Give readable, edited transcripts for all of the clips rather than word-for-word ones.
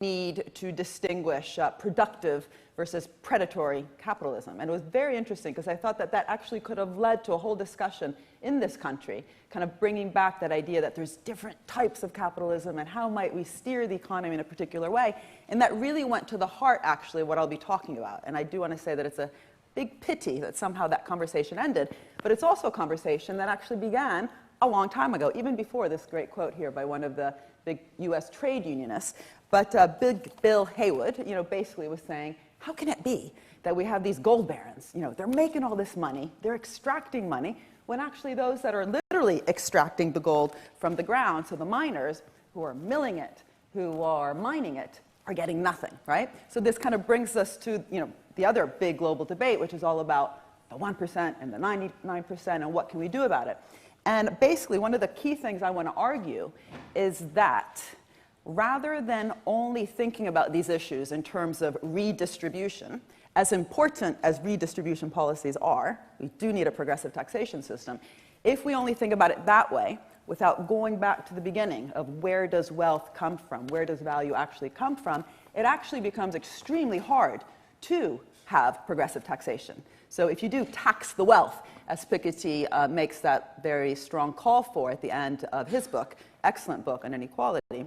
need to distinguish productive versus predatory capitalism. And it was very interesting because I thought that that actually could have led to a whole discussion in this country, kind of bringing back that idea that there's different types of capitalism and how might we steer the economy in a particular way. And that really went to the heart, actually, of what I'll be talking about. And I do want to say that it's a big pity that somehow that conversation ended, but it's also a conversation that actually began a long time ago, even before this great quote here by one of the big US trade unionists. But Big Bill Haywood, basically was saying, how can it be that we have these gold barons? They're making all this money, they're extracting money, when actually those that are literally extracting the gold from the ground, so the miners who are milling it, who are mining it, are getting nothing, right? So this kind of brings us to, the other big global debate, which is all about the 1% and the 99% and what can we do about it. And basically, one of the key things I want to argue is that rather than only thinking about these issues in terms of redistribution, as important as redistribution policies are, we do need a progressive taxation system. If we only think about it that way, without going back to the beginning of where does wealth come from, where does value actually come from, it actually becomes extremely hard to have progressive taxation. So if you do tax the wealth, as Piketty makes that very strong call for at the end of his book, excellent book on inequality,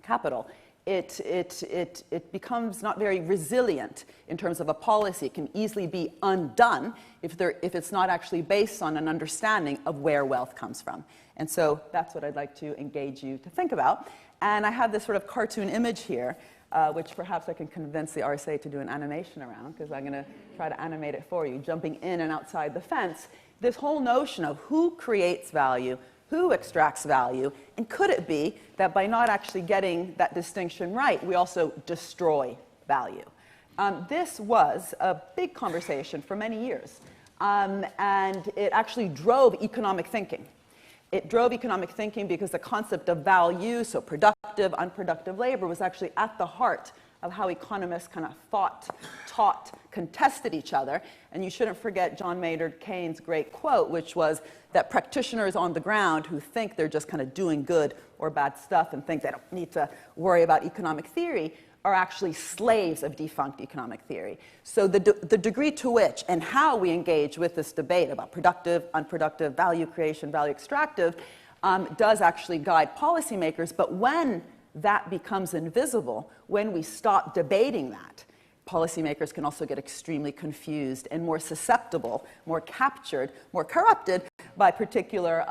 Capital, it becomes not very resilient in terms of a policy. It can easily be undone if it's not actually based on an understanding of where wealth comes from. And so that's what I'd like to engage you to think about. And I have this sort of cartoon image here, which perhaps I can convince the RSA to do an animation around, because I'm going to try to animate it for you, jumping in and outside the fence. This whole notion of who creates value, who extracts value, and could it be that by not actually getting that distinction right, we also destroy value? This was a big conversation for many years, and it actually drove economic thinking. It drove economic thinking because the concept of value, so productive, unproductive labor, was actually at the heart of how economists kind of thought, taught, contested each other. And you shouldn't forget John Maynard Keynes' great quote, which was that practitioners on the ground who think they're just kind of doing good or bad stuff and think they don't need to worry about economic theory are actually slaves of defunct economic theory. So the degree to which and how we engage with this debate about productive, unproductive, value creation, value extractive, does actually guide policymakers. But when that becomes invisible, when we stop debating that, policymakers can also get extremely confused and more susceptible, more captured, more corrupted by particular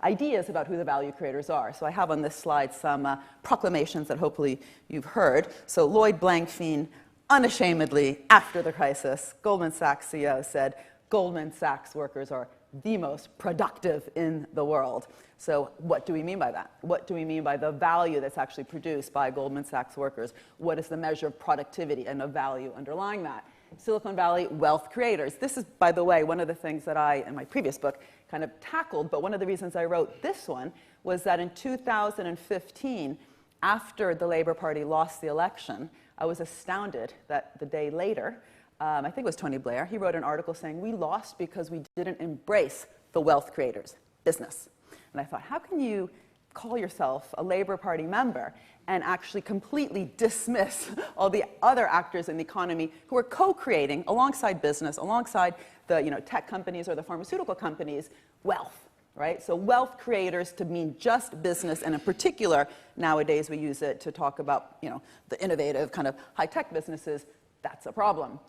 ideas about who the value creators are. So I have on this slide some proclamations that hopefully you've heard. So Lloyd Blankfein, unashamedly, after the crisis, Goldman Sachs CEO said, Goldman Sachs workers are the most productive in the world. So what do we mean by that? What do we mean by the value that's actually produced by Goldman Sachs workers? What is the measure of productivity and of value underlying that? Silicon Valley wealth creators. This is, by the way, one of the things that I, in my previous book, kind of tackled, but one of the reasons I wrote this one was that in 2015, after the Labour Party lost the election, I was astounded that the day later, I think it was Tony Blair, he wrote an article saying, we lost because we didn't embrace the wealth creators, business. And I thought, how can you call yourself a Labour Party member and actually completely dismiss all the other actors in the economy who are co-creating, alongside business, alongside the tech companies or the pharmaceutical companies, wealth, right? So wealth creators to mean just business, and in particular, nowadays we use it to talk about the innovative kind of high-tech businesses. That's a problem.